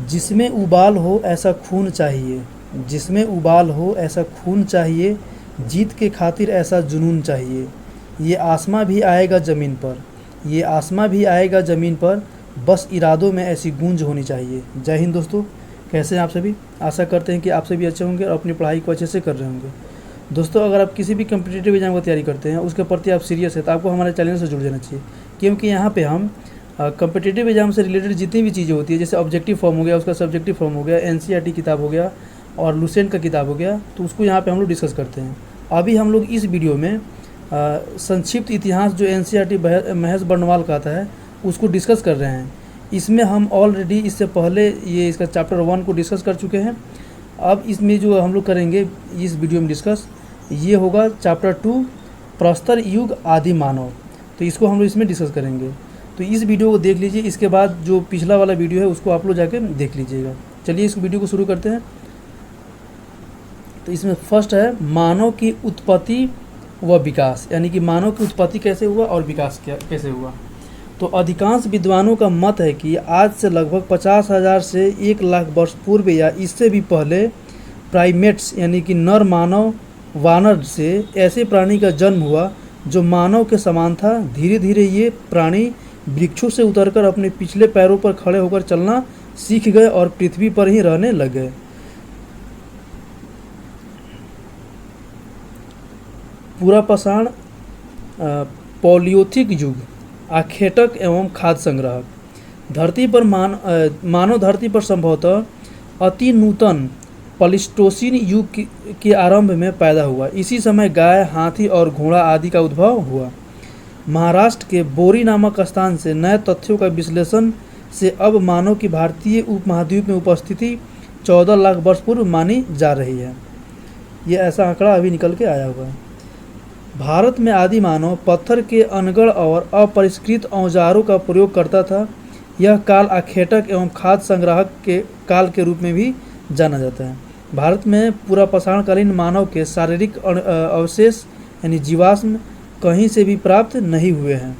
जिसमें उबाल हो ऐसा खून चाहिए, जिसमें उबाल हो ऐसा खून चाहिए, जीत के खातिर ऐसा जुनून चाहिए। ये आसमां भी आएगा ज़मीन पर, ये आसमां भी आएगा ज़मीन पर, बस इरादों में ऐसी गूंज होनी चाहिए। जय हिंद दोस्तों, कैसे हैं आप सभी? आशा करते हैं कि आप सभी अच्छे होंगे और अपनी पढ़ाई को अच्छे से कर रहे होंगे। दोस्तों, अगर आप किसी भी कम्पिटिटिव एग्जाम की तैयारी करते हैं, उसके प्रति आप सीरियस है, तो आपको हमारे चैनल से जुड़ जाना चाहिए, क्योंकि यहाँ पे हम कम्पिटिटिव एग्जाम से रिलेटेड जितनी भी चीज़ें होती है, जैसे ऑब्जेक्टिव फॉर्म हो गया, उसका सब्जेक्टिव फॉर्म हो गया, एनसीईआरटी किताब हो गया और लुसेंट का किताब हो गया, तो उसको यहाँ पे हम लोग डिस्कस करते हैं। अभी हम लोग इस वीडियो में संक्षिप्त इतिहास जो एनसीईआरटी महेश बर्नवाल का आता है, उसको डिस्कस कर रहे हैं। इसमें हम ऑलरेडी इससे पहले ये इसका चैप्टर 1 को डिस्कस कर चुके हैं। अब इसमें जो हम लोग करेंगे इस वीडियो में डिस्कस, ये होगा चैप्टर 2 प्रस्तर युग आदि मानव, तो इसको हम लोग इसमें डिस्कस करेंगे। तो इस वीडियो को देख लीजिए, इसके बाद जो पिछला वाला वीडियो है उसको आप लोग जाके देख लीजिएगा। चलिए इस वीडियो को शुरू करते हैं। तो इसमें फर्स्ट है मानव की उत्पत्ति व विकास, यानी कि मानव की उत्पत्ति कैसे हुआ और विकास कैसे हुआ। तो अधिकांश विद्वानों का मत है कि आज से लगभग 50,000 से 1,00,000 वर्ष पूर्व या इससे भी पहले प्राइमेट्स यानी कि नर मानव वानर से ऐसे प्राणी का जन्म हुआ जो मानव के समान था। धीरे धीरे ये प्राणी वृक्षों से उतरकर अपने पिछले पैरों पर खड़े होकर चलना सीख गए और पृथ्वी पर ही रहने लग गए। पुरापाषाण, पौलियोथिक युग, आखेटक एवं खाद्य संग्राहक। धरती पर मानव धरती पर संभवतः अति नूतन प्लीस्टोसीन युग के आरंभ में पैदा हुआ। इसी समय गाय, हाथी और घोड़ा आदि का उद्भव हुआ। महाराष्ट्र के बोरी नामक स्थान से नए तथ्यों का विश्लेषण से अब मानव की भारतीय उपमहाद्वीप में उपस्थिति 14 लाख वर्ष पूर्व मानी जा रही है। ये ऐसा आंकड़ा अभी निकल के आया हुआ है। भारत में आदि मानव पत्थर के अनगढ़ और अपरिष्कृत औजारों का प्रयोग करता था। यह काल आखेटक एवं खाद्य संग्राहक के काल के रूप में भी जाना जाता है। भारत में पुरापाषाणकालीन मानव के शारीरिक अवशेष यानी जीवाश्म कहीं से भी प्राप्त नहीं हुए हैं।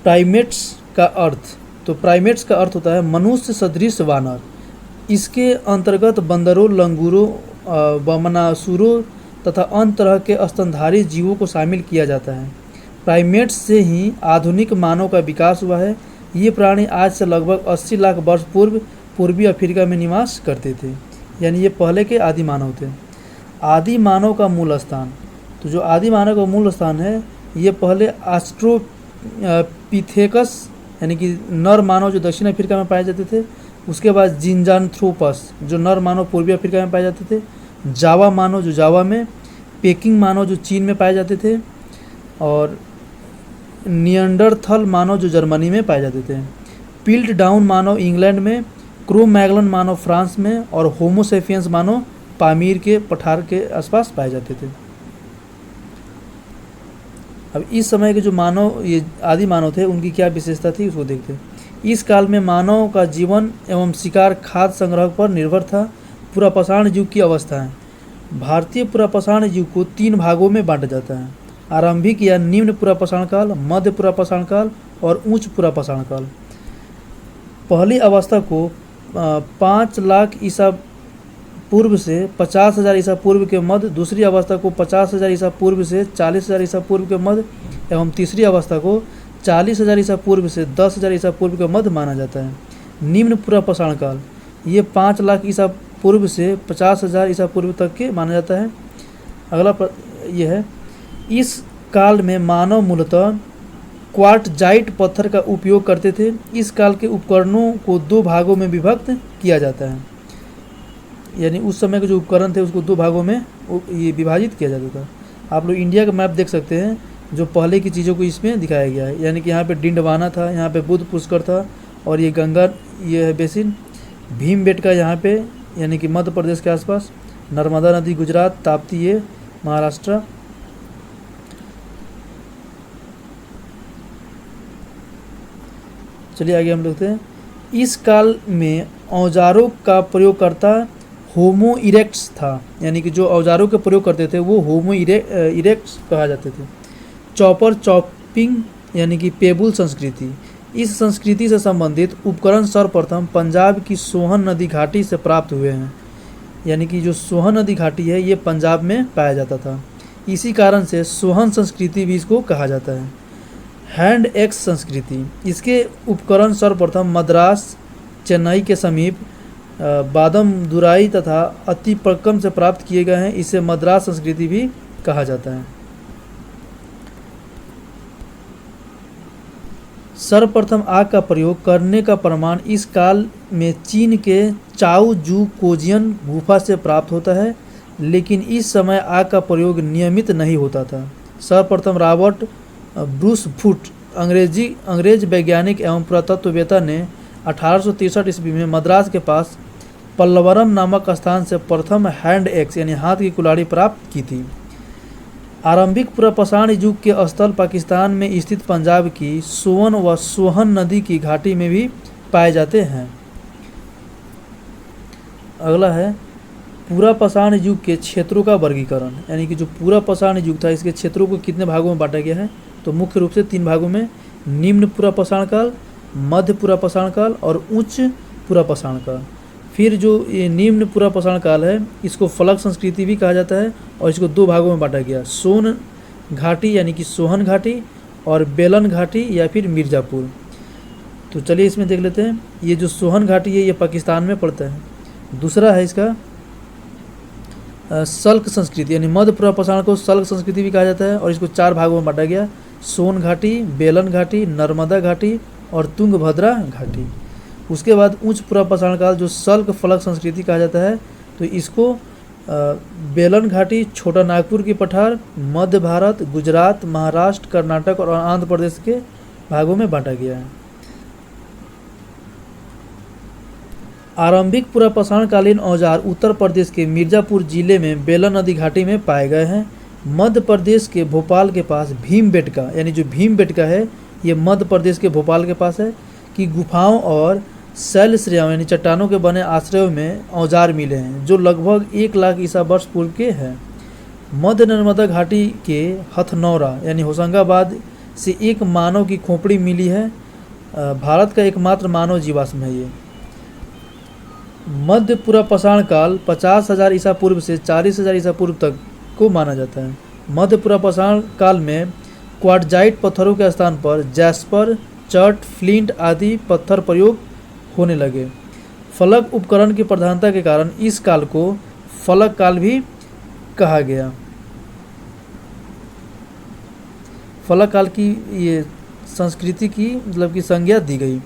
प्राइमेट्स का अर्थ, तो प्राइमेट्स का अर्थ होता है मनुष्य सदृश वानर। इसके अंतर्गत बंदरों, लंगूरों, वमनासुरों तथा अन्य तरह के स्तनधारी जीवों को शामिल किया जाता है। प्राइमेट्स से ही आधुनिक मानव का विकास हुआ है। ये प्राणी आज से लगभग 80 लाख वर्ष पूर्व पूर्वी अफ्रीका में निवास करते थे, यानी ये पहले के आदि मानव थे। आदि मानव का मूल स्थान, तो जो आदि मानव का मूल स्थान है, ये पहले ऑस्ट्रोपिथेकस यानी कि नर मानव जो दक्षिण अफ्रीका में पाए जाते थे, उसके बाद जिंजान्थ्रोपस जो नर मानव पूर्वी अफ्रीका में पाए जाते थे, जावा मानव जो जावा में, पेकिंग मानव जो चीन में पाए जाते थे, और नियंडरथल मानव जो जर्मनी में पाए जाते थे, पिल्ट डाउन मानव इंग्लैंड में, क्रो मैगलन मानव फ्रांस में और होमोसेपियंस मानव पामीर के पठार के आसपास पाए जाते थे। अब इस समय के जो मानव, ये आदि मानव थे, उनकी क्या विशेषता थी उसको देखते हैं। इस काल में मानव का जीवन एवं शिकार खाद्य संग्रह पर निर्भर था। पुरापाषाण युग की अवस्थाएं। भारतीय पुरापाषाण युग को 3 भागों में बांटा जाता है: आरंभिक या निम्न पुरापाषाण काल, मध्य पुरापाषाण काल और उच्च पुरापाषाण काल। पहली अवस्था को 5 लाख ईसा पूर्व से 50,000 ईसा पूर्व के मध्य, दूसरी अवस्था को 50,000 ईसा पूर्व से 40,000 ईसा पूर्व के मध्य एवं तीसरी अवस्था को 40,000 ईसा पूर्व से 10,000 ईसा पूर्व के मध्य माना जाता है। निम्न पुरापाषाण काल, ये 5 लाख ईसा पूर्व से 50,000 ईसा पूर्व तक के माना जाता है। अगला ये है, इस काल में मानव मूलतः क्वार्टजाइट पत्थर का उपयोग करते थे। इस काल के उपकरणों को 2 भागों में विभक्त किया जाता है, यानी उस समय के जो उपकरण थे उसको 2 भागों में ये विभाजित किया जाता था। आप लोग इंडिया का मैप देख सकते हैं, जो पहले की चीज़ों को इसमें दिखाया गया है, यानी कि यहाँ पे डिंडवाना था, यहाँ पे बुद्ध पुष्कर था, और ये गंगा, ये है बेसिन, भीमबेटका यहाँ पे यानी कि मध्य प्रदेश के आसपास, नर्मदा नदी गुजरात, ताप्ती ये महाराष्ट्र। चलिए आगे हम देखते हैं। इस काल में औजारों का प्रयोगकर्ता होमो इरेक्ट्स था, यानी कि जो औजारों के प्रयोग करते थे वो होमो इरेक्ट्स कहा जाते थे। चॉपर, चॉपिंग यानी कि पेबुल संस्कृति, इस संस्कृति से संबंधित उपकरण सर्वप्रथम पंजाब की सोहन नदी घाटी से प्राप्त हुए हैं। यानी कि जो सोहन नदी घाटी है ये पंजाब में पाया जाता था, इसी कारण से सोहन संस्कृति भी इसको कहा जाता है। हैंड एक्स संस्कृति, इसके उपकरण सर्वप्रथम मद्रास, चेन्नई के समीप बादमदुराई तथा अतिपक्कम से प्राप्त किए गए हैं। इसे मद्रास संस्कृति भी कहा जाता है। सर्वप्रथम आग का प्रयोग करने का प्रमाण इस काल में चीन के चाओ जू कोजियन गुफा से प्राप्त होता है, लेकिन इस समय आग का प्रयोग नियमित नहीं होता था। सर्वप्रथम रॉबर्ट ब्रूस फुट अंग्रेज वैज्ञानिक एवं पुरातत्ववेत्ता ने 1863 ईस्वी में मद्रास के पास पल्लवरम नामक स्थान से प्रथम हैंड एक्स यानी हाथ की कुल्हाड़ी प्राप्त की थी। आरंभिक पुरापाषाण युग के स्थल पाकिस्तान में स्थित पंजाब की सोन व सोहन नदी की घाटी में भी पाए जाते हैं। अगला है पुरापाषाण युग के क्षेत्रों का वर्गीकरण, यानी कि जो पुरापाषाण युग था इसके क्षेत्रों को कितने भागों में बांटा गया है, तो मुख्य रूप से 3 भागों में, निम्न पुरापाषाण काल, मध्य पुरापाषाण काल और उच्च पुरापाषाण काल। फिर जो ये निम्न पुरापाषाण काल है इसको फलक संस्कृति भी कहा जाता है और इसको 2 भागों में बांटा गया, सोन घाटी यानी कि सोहन घाटी और बेलन घाटी या फिर मिर्ज़ापुर। तो चलिए इसमें देख लेते हैं। ये जो सोहन घाटी है ये पाकिस्तान में पड़ता है। दूसरा है इसका सल्क संस्कृति, यानी मध्य पुरापाषाण को सल्क संस्कृति भी कहा जाता है और इसको 4 भागों में बांटा गया, सोन घाटी, बेलन घाटी, नर्मदा घाटी और तुंगभद्रा घाटी। उसके बाद उच्च पुरापाषाण काल जो सल्क फलक संस्कृति कहा जाता है, तो इसको बेलन घाटी, छोटा नागपुर की पठार, मध्य भारत, गुजरात, महाराष्ट्र, कर्नाटक और आंध्र प्रदेश के भागों में बांटा गया है। आरंभिक पुरापाषाणकालीन औजार उत्तर प्रदेश के मिर्ज़ापुर जिले में बेलन नदी घाटी में पाए गए हैं। मध्य प्रदेश के भोपाल के पास भीमबेटका, यानी जो भीमबेटका है ये मध्य प्रदेश के भोपाल के पास है, कि गुफाओं और शैलश्रेयाओं यानी चट्टानों के बने आश्रयों में औजार मिले हैं जो लगभग 1 लाख ईसा वर्ष पूर्व के हैं। मध्य नर्मदा घाटी के हथनौरा यानी होशंगाबाद से एक मानव की खोपड़ी मिली है। भारत का एकमात्र मानव जीवाश्म है ये। मध्य पुरापाषाण काल 50,000 ईसा पूर्व से 40,000 ईसा पूर्व तक को माना जाता है। मध्य पुरापाषाण काल में क्वार्टजाइट पत्थरों के स्थान पर जैस्पर, चर्ट, फ्लिंट आदि पत्थर प्रयोग होने लगे। फलक उपकरण की प्रधानता के कारण इस काल को फलक काल भी कहा गया। फलक काल की ये संस्कृति की मतलब की संज्ञा दी गई।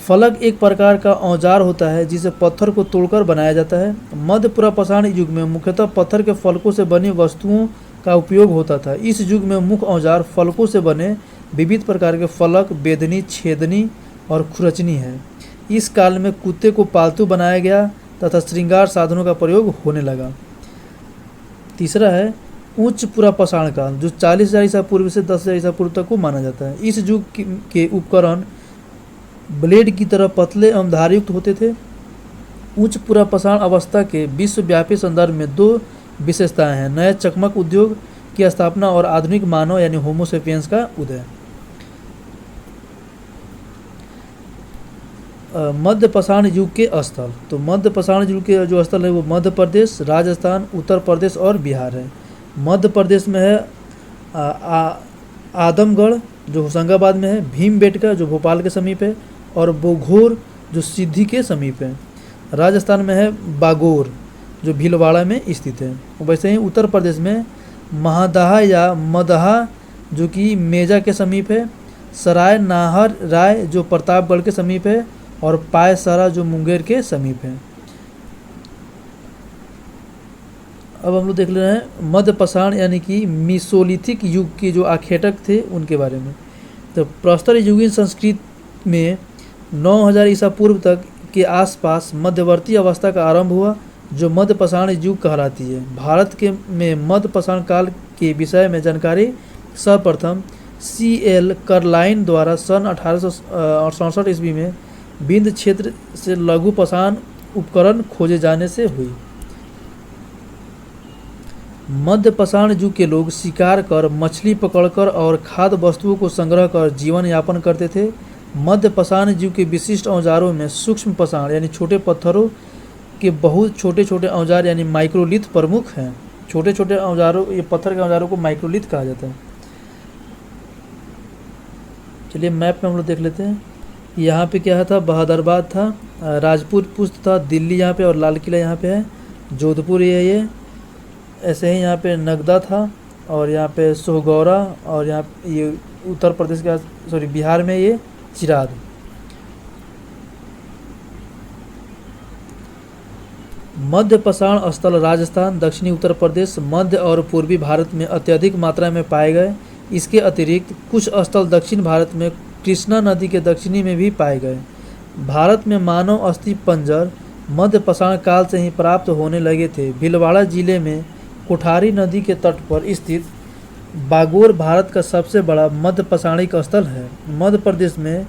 फलक एक प्रकार का औजार होता है जिसे पत्थर को तोड़कर बनाया जाता है। मध्य पुरापाषाण युग में मुख्यतः पत्थर के फलकों से बनी वस्तुओं का उपयोग होता था। इस युग में मुख्य औजार फलकों से बने विविध प्रकार के फलक, बेदनी, छेदनी और खुरचनी है। इस काल में कुत्ते को पालतू बनाया गया तथा श्रृंगार साधनों का प्रयोग होने लगा। तीसरा है उच्च पुरापाषाण काल जो 40,000 ईसा पूर्व से 10,000 ईसा पूर्व तक को माना जाता है। इस युग के उपकरण ब्लेड की तरह पतले एवं धारयुक्त होते थे। उच्च पुरापाषाण अवस्था के विश्वव्यापी संदर्भ में 2 विशेषताएं हैं, नए चकमक उद्योग की स्थापना और आधुनिक मानव यानी होमो सेपियंस का उदय। मध्य पाषाण युग के स्थल, तो मध्य पाषाण युग के जो स्थल है वो मध्य प्रदेश, राजस्थान, उत्तर प्रदेश और बिहार है। मध्य प्रदेश में है आदमगढ़ जो होशंगाबाद में है, भीमबेटका जो भोपाल के समीप है और बोघोर जो सिद्धि के समीप है। राजस्थान में है बागोर जो भीलवाड़ा में स्थित है। वैसे ही उत्तर प्रदेश में महादहा या मदहा जो कि मेजा के समीप है, सराय नाहर राय जो प्रतापगढ़ के समीप है और पायसरा जो मुंगेर के समीप है। अब हम लोग देख ले रहे हैं मध्य पाषाण यानी कि मीसोलिथिक युग के जो आखेटक थे उनके बारे में। तो प्रस्तर युगीन संस्कृत में 9000 ईसा पूर्व तक के आसपास मध्यवर्ती अवस्था का आरंभ हुआ जो मध्य पाषाण युग कहलाती है। भारत के में मध्य पाषाण काल के विषय में जानकारी सर्वप्रथम C.L. करलाइन द्वारा सन 1867 ईस्वी में बिंद क्षेत्र से लघु पाषाण उपकरण खोजे जाने से हुई। मध्य पाषाण युग के लोग शिकार कर, मछली पकड़कर और खाद्य वस्तुओं को संग्रह कर जीवन यापन करते थे। मध्य पाषाण युग के विशिष्ट औजारों में सूक्ष्म पाषाण यानी छोटे पत्थरों के बहुत छोटे छोटे औजार यानी माइक्रोलिथ प्रमुख हैं। छोटे छोटे औजारों, ये पत्थर के औजारों को माइक्रोलिथ कहा जाता है। चलिए मैप में हम लोग देख लेते हैं। यहाँ पे क्या था, बहादुराबाद था, राजपूत पुष्ट था, दिल्ली यहाँ पे और लाल किला यहाँ पे है, जोधपुर ये ऐसे ही यहाँ पे नगदा था, और यहाँ पे सोहगौरा, और यहाँ ये उत्तर प्रदेश का बिहार में ये चिराद। मध्य पाषाण स्थल राजस्थान, दक्षिणी उत्तर प्रदेश, मध्य और पूर्वी भारत में अत्यधिक मात्रा में पाए गए। इसके अतिरिक्त कुछ स्थल दक्षिण भारत में कृष्णा नदी के दक्षिणी में भी पाए गए। भारत में मानव अस्थि पंजर मध्य पाषाण काल से ही प्राप्त होने लगे थे। भीलवाड़ा जिले में कोठारी नदी के तट पर स्थित बागोर भारत का सबसे बड़ा मध्य पाषाणिक स्थल है। मध्य प्रदेश में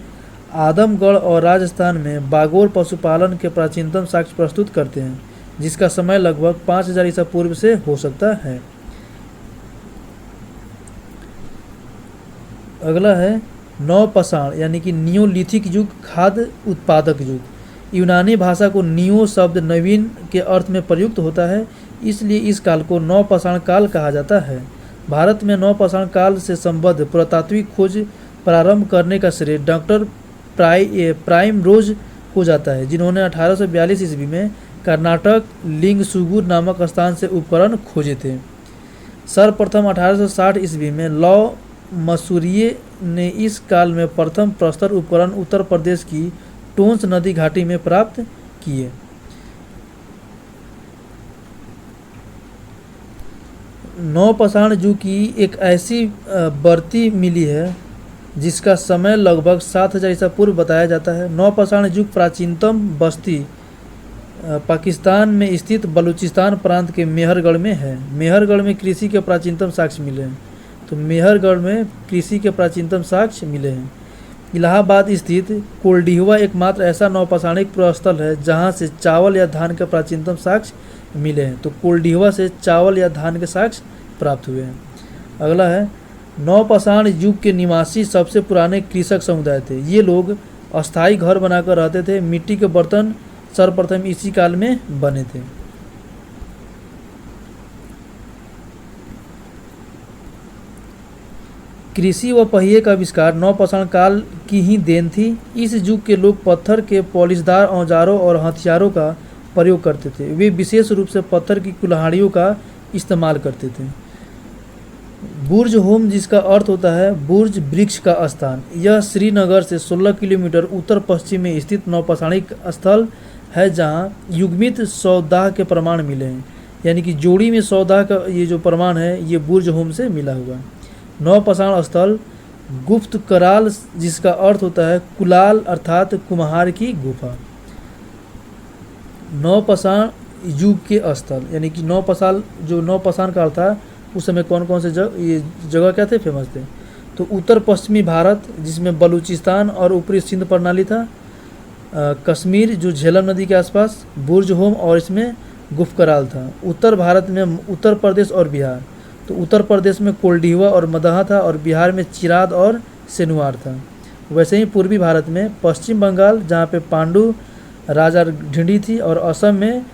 आदमगढ़ और राजस्थान में बागोर पशुपालन के प्राचीनतम साक्ष्य प्रस्तुत करते हैं, जिसका समय लगभग 5000 ईसा पूर्व से हो सकता है। अगला है नवपाषाण यानी कि नियोलिथिक युग, खाद्य उत्पादक युग। यूनानी भाषा को नियो शब्द नवीन के अर्थ में प्रयुक्त होता है, इसलिए इस काल को नवपाषाण काल कहा जाता है। भारत में नवपाषाण काल से संबद्ध पुरातात्विक खोज प्रारंभ करने का श्रेय डॉक्टर प्राइमरोज को जाता है, जिन्होंने 1842 ईस्वी में कर्नाटक लिंगसुगुर नामक स्थान से उपकरण खोजे थे। सर्वप्रथम 1860 ईस्वी में लॉ मसूरिये ने इस काल में प्रथम प्रस्तर उपकरण उत्तर प्रदेश की टोंस नदी घाटी में प्राप्त किए। नवपाषाण युग की एक ऐसी बढ़ती मिली है जिसका समय लगभग 7000 ईसा पूर्व बताया जाता है। नवपाषाण युग प्राचीनतम बस्ती पाकिस्तान में स्थित बलूचिस्तान प्रांत के मेहरगढ़ में है। मेहरगढ़ में कृषि के प्राचीनतम साक्ष्य मिले हैं। तो मेहरगढ़ में कृषि के प्राचीनतम साक्ष्य मिले हैं। इलाहाबाद स्थित कोल्डिहवा एकमात्र ऐसा नवपाषाणिक प्रस्थल है जहां से चावल या धान के प्राचीनतम साक्ष्य मिले हैं। तो कोल्डिहवा से चावल या धान के साक्ष्य प्राप्त हुए हैं। अगला है नवपाषाण युग के निवासी सबसे पुराने कृषक समुदाय थे। ये लोग अस्थायी घर बनाकर रहते थे। मिट्टी के बर्तन सर्वप्रथम इसी काल में बने थे। कृषि व पहिए का आविष्कार नवपाषाण काल की ही देन थी। इस युग के लोग पत्थर के पॉलिशदार औजारों और हथियारों का प्रयोग करते थे। वे विशेष रूप से पत्थर की कुल्हाड़ियों का इस्तेमाल करते थे। बुर्ज होम, जिसका अर्थ होता है बुर्ज वृक्ष का स्थान, यह श्रीनगर से 16 किलोमीटर उत्तर पश्चिम में स्थित नवपाषाणिक स्थल है जहां युग्मित सौदाह के प्रमाण मिले हैं। यानी कि जोड़ी में सौदाह का ये जो प्रमाण है ये बुर्ज होम से मिला हुआ है। नवपाषाण स्थल गुप्त कराल, जिसका अर्थ होता है कुलाल अर्थात कुम्हार की गुफा। नवपाषाण युग के स्थल यानी कि नवपाषाण काल था उस समय कौन कौन से ये जगह क्या थे, फेमस थे। तो उत्तर पश्चिमी भारत, जिसमें बलूचिस्तान और ऊपरी सिंध प्रणाली था, कश्मीर जो झेलम नदी के आसपास, बुर्ज होम और इसमें गुप्त कराल था। उत्तर भारत में उत्तर प्रदेश और बिहार, तो उत्तर प्रदेश में कोल्डिहवा और मदहा था और बिहार में चिराद और सेनुआर था। वैसे ही पूर्वी भारत में पश्चिम बंगाल, जहाँ पे पांडु राजा ढिंडी थी, और असम में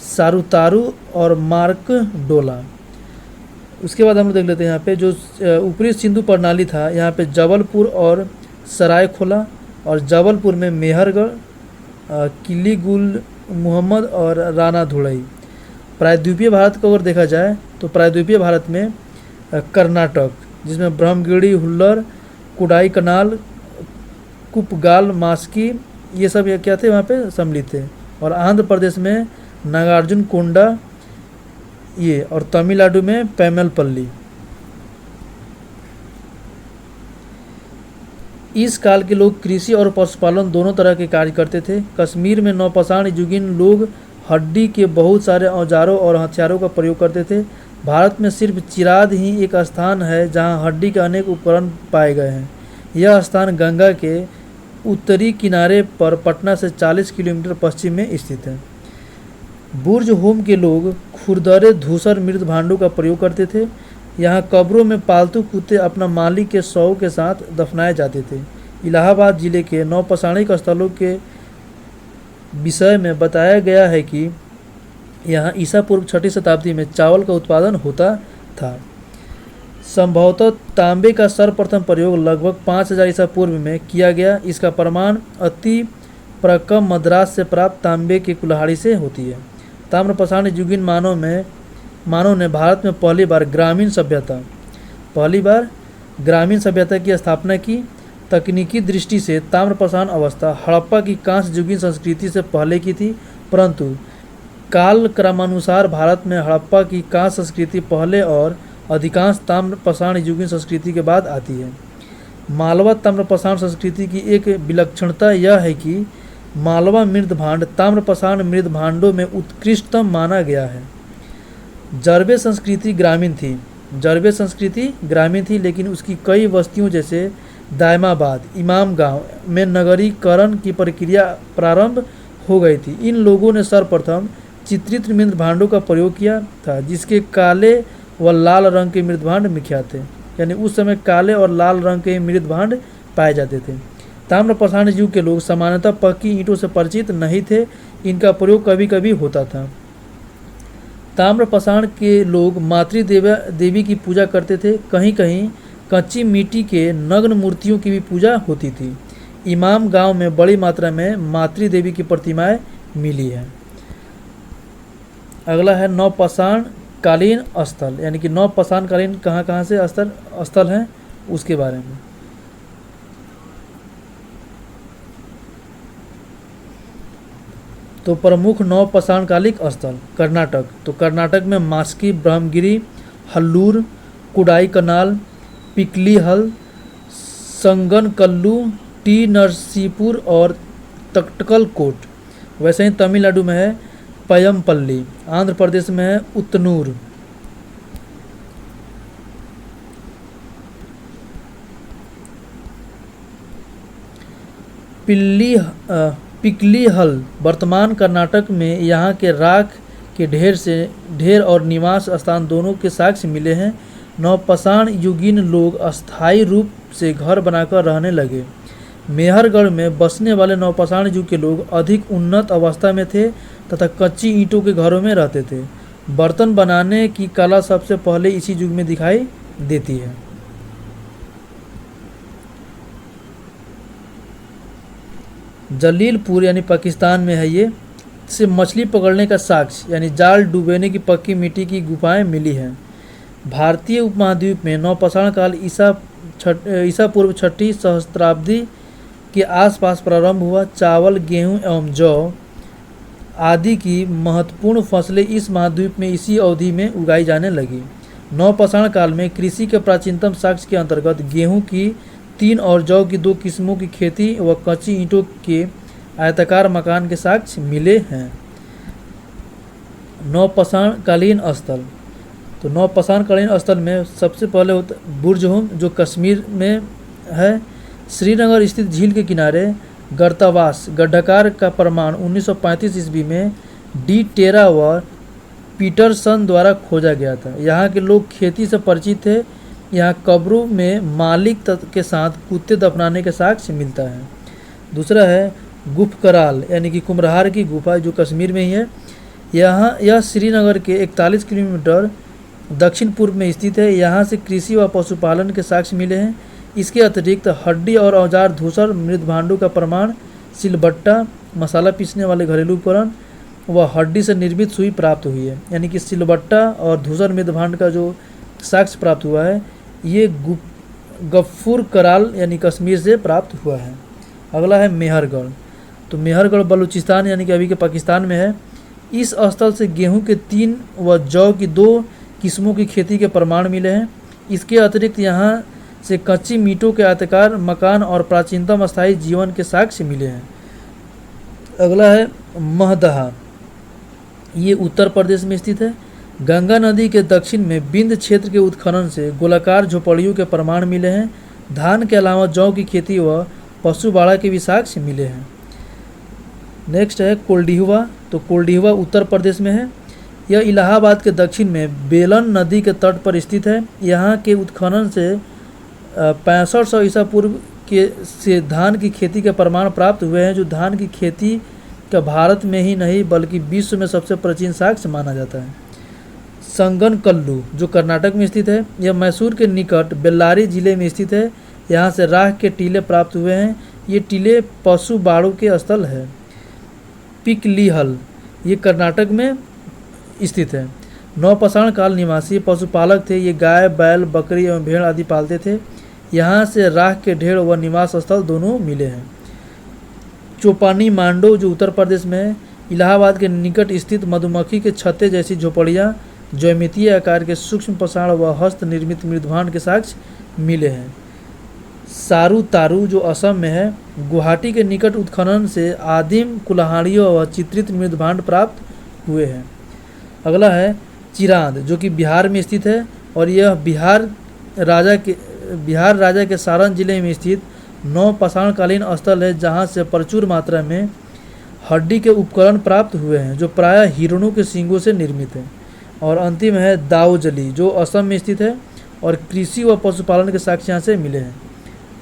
सारुतारू और मार्कडोला। उसके बाद हम लोग देख लेते हैं यहाँ पे जो ऊपरी सिंधु प्रणाली था, यहाँ पे जबलपुर और सरायखोला, और जबलपुर में मेहरगढ़, किलीगुल मोहम्मद और राना धुड़ई। प्रायद्वीपीय भारत को अगर देखा जाए तो प्रायद्वीपीय भारत में कर्नाटक, जिसमें ब्रह्मगिरी, हुल्लर, कुडाई कनाल, कुपगाल, मास्की, ये सब क्या थे वहाँ पे सम्मिलित थे। और आंध्र प्रदेश में नागार्जुन कोंडा ये, और तमिलनाडु में पैमलपल्ली। इस काल के लोग कृषि और पशुपालन दोनों तरह के कार्य करते थे। कश्मीर में नवपाषाण युगीन लोग हड्डी के बहुत सारे औजारों और हथियारों का प्रयोग करते थे। भारत में सिर्फ चिराद ही एक स्थान है जहां हड्डी के अनेक उपकरण पाए गए हैं। यह स्थान गंगा के उत्तरी किनारे पर पटना से 40 किलोमीटर पश्चिम में स्थित है। बुर्ज होम के लोग खुरदरे, धूसर, मृत भांडों का प्रयोग करते थे। यहाँ कब्रों में पालतू कुत्ते अपना मालिक के शव के साथ दफनाए जाते थे। इलाहाबाद जिले के नौपसाणिक स्थलों के विषय में बताया गया है कि यहाँ ईसा पूर्व 6वीं शताब्दी में चावल का उत्पादन होता था। संभवतः तांबे का सर्वप्रथम प्रयोग लगभग 5000 ईसा पूर्व में किया गया। इसका प्रमाण अति प्रकम मद्रास से प्राप्त तांबे की कुल्हाड़ी से होती है। ताम्रपाषाण युगीन मानव ने भारत में पहली बार ग्रामीण सभ्यता की स्थापना की। तकनीकी दृष्टि से ताम्रपाषाण अवस्था हड़प्पा की कांस्य युगीन संस्कृति से पहले की थी, परंतु काल क्रमानुसार भारत में हड़प्पा की कांस्य संस्कृति पहले और अधिकांश ताम्रपाषाण युगीन संस्कृति के बाद आती है। मालवा ताम्रपाषाण संस्कृति की एक विलक्षणता यह है कि मालवा मृदभांड ताम्रपाषाण मृदभांडों में उत्कृष्टतम माना गया है। जरबे संस्कृति ग्रामीण थी, लेकिन उसकी कई बस्तियों जैसे दायमाबाद, इमाम गांव में नगरीकरण की प्रक्रिया प्रारंभ हो गई थी। इन लोगों ने सर्वप्रथम चित्रित मृदभांडों का प्रयोग किया था, जिसके काले व लाल रंग के मृदभांड विख्यात थे। यानी उस समय काले और लाल रंग के मृदभांड पाए जाते थे। ताम्रपाषाण युग के लोग सामान्यतः पक्की ईंटों से परिचित नहीं थे, इनका प्रयोग कभी कभी होता था। ताम्रपाषाण के लोग मातृ देवी की पूजा करते थे। कहीं कहीं कच्ची मिट्टी के नग्न मूर्तियों की भी पूजा होती थी। इमाम गांव में बड़ी मात्रा में मातृ देवी की प्रतिमाएं मिली हैं। अगला है नवपाषाण कालीन स्थल, यानी कि नवपाषाण कालीन कहाँ से स्थल हैं उसके बारे में। तो प्रमुख नवपाषाणकालिक स्थल कर्नाटक, तो कर्नाटक में मास्की, ब्रह्मगिरी, हल्लूर, कुडाईकनाल, पिकलीहल, संगनकल्लू, टी नरसीपुर और तक्टकलकोट। वैसे ही तमिलनाडु में है पयमपल्ली, आंध्र प्रदेश में है उतनूर। पिकलीहल वर्तमान कर्नाटक में यहाँ के राख के ढेर और निवास स्थान दोनों के साक्ष्य मिले हैं। नवपाषाण युगीन लोग अस्थायी रूप से घर बनाकर रहने लगे। मेहरगढ़ में बसने वाले नवपाषाण युग के लोग अधिक उन्नत अवस्था में थे तथा कच्ची ईंटों के घरों में रहते थे। बर्तन बनाने की कला सबसे पहले इसी युग में दिखाई देती है। जलीलपुर यानी पाकिस्तान में है ये, से मछली पकड़ने का साक्ष्य यानी जाल डूबने की पक्की मिट्टी की गुफाएं मिली हैं। भारतीय उपमहाद्वीप में नवपाषाण काल ईसा पूर्व 6वीं सहस्त्राब्दी के आसपास प्रारंभ हुआ। चावल, गेहूं एवं जौ आदि की महत्वपूर्ण फसलें इस महाद्वीप में इसी अवधि में उगाई जाने लगी। नवपाषाण काल में कृषि के प्राचीनतम साक्ष्य के अंतर्गत गेहूं की 3 और जौ की 2 किस्मों की खेती व कच्ची ईंटों के आयताकार मकान के साक्ष्य मिले हैं। नवपाषाण कालीन स्थल, तो नवपाषाण कालीन स्थल में सबसे पहले होता बुर्जहोम जो कश्मीर में है। श्रीनगर स्थित झील के किनारे गर्तावास गड्ढाकार का प्रमाण 1935 ईस्वी में डी टेरा व पीटरसन द्वारा खोजा गया था। यहाँ के लोग खेती से परिचित थे। यहाँ कब्रों में मालिक के साथ कुत्ते दफनाने के साक्ष्य मिलता है। दूसरा है गुफकराल यानी कि कुम्हरार की गुफा जो कश्मीर में ही है। यह श्रीनगर के 41 किलोमीटर दक्षिण पूर्व में स्थित है। यहाँ से कृषि व पशुपालन के साक्ष्य मिले हैं। इसके अतिरिक्त हड्डी और औजार, धूसर, मृदभांडों का प्रमाण, सिलबट्टा, मसाला पीसने वाले घरेलू उपकरण व हड्डी से निर्मित सुई प्राप्त हुई है। यानी कि सिलबट्टा और धूसर मृदभांड का जो साक्ष्य प्राप्त हुआ है ये गफ्फूर कराल यानी कश्मीर से प्राप्त हुआ है। अगला है मेहरगढ़, तो मेहरगढ़ बलूचिस्तान यानी कि अभी के पाकिस्तान में है। इस स्थल से गेहूं के 3 व जौ की 2 किस्मों की खेती के प्रमाण मिले हैं। इसके अतिरिक्त यहाँ से कच्ची मीटों के आयताकार मकान और प्राचीनतम स्थायी जीवन के साक्ष्य मिले हैं। अगला है महदहा, ये उत्तर प्रदेश में स्थित है। गंगा नदी के दक्षिण में बिंद क्षेत्र के उत्खनन से गोलाकार झोपड़ियों के प्रमाण मिले हैं। धान के अलावा जौ की खेती व पशु बाड़ा के भी साक्ष्य मिले हैं। नेक्स्ट है कोल्डिहुआ, तो कोल्डिहुआ उत्तर प्रदेश में है। यह इलाहाबाद के दक्षिण में बेलन नदी के तट पर स्थित है। यहाँ के उत्खनन से 6500 ईसा पूर्व के से धान की खेती के प्रमाण प्राप्त हुए हैं, जो धान की खेती का भारत में ही नहीं बल्कि विश्व में सबसे प्राचीन साक्ष्य माना जाता है। संगनकल्लू जो कर्नाटक में स्थित है, यह मैसूर के निकट बेल्लारी जिले में स्थित है। यहाँ से राख के टीले प्राप्त हुए हैं। ये टीले पशु बाड़ों के स्थल है। पिकलीहल ये कर्नाटक में स्थित है। नौपाषाण काल निवासी पशुपालक थे। ये गाय, बैल, बकरी एवं भेड़ आदि पालते थे। यहाँ से राख के ढेर व निवास स्थल दोनों मिले हैं। चोपानी मांडो जो उत्तर प्रदेश में है। इलाहाबाद के निकट स्थित मधुमक्खी के छत्ते जैसी झोपड़ियाँ, ज्यामितीय आकार के सूक्ष्म पाषाण व हस्त निर्मित मृदभांड के साक्ष्य मिले हैं। सारू तारू जो असम में है। गुवाहाटी के निकट उत्खनन से आदिम कुल्हाड़ियों व चित्रित मृदभांड प्राप्त हुए हैं। अगला है चिरांद जो कि बिहार में स्थित है और यह बिहार राजा के सारण जिले में स्थित नौपाषाणकालीन स्थल है, जहाँ से प्रचुर मात्रा में हड्डी के उपकरण प्राप्त हुए हैं जो प्रायः हिरणों के सींगों से निर्मित हैं। और अंतिम है दाऊजली जो असम में स्थित है और कृषि व पशुपालन के साक्ष्य यहाँ से मिले हैं।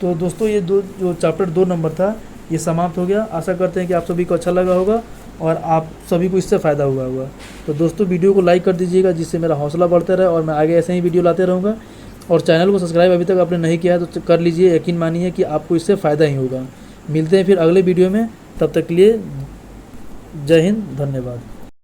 तो दोस्तों ये जो चैप्टर 2 नंबर था ये समाप्त हो गया। आशा करते हैं कि आप सभी को अच्छा लगा होगा और आप सभी को इससे फ़ायदा हुआ होगा। तो दोस्तों वीडियो को लाइक कर दीजिएगा जिससे मेरा हौसला बढ़ता रहे और मैं आगे ऐसे ही वीडियो लाते रहूँगा। और चैनल को सब्सक्राइब अभी तक आपने नहीं किया है तो कर लीजिए, यकीन मानिए कि आपको इससे फ़ायदा ही होगा। मिलते हैं फिर अगले वीडियो में, तब तक के लिए जय हिंद, धन्यवाद।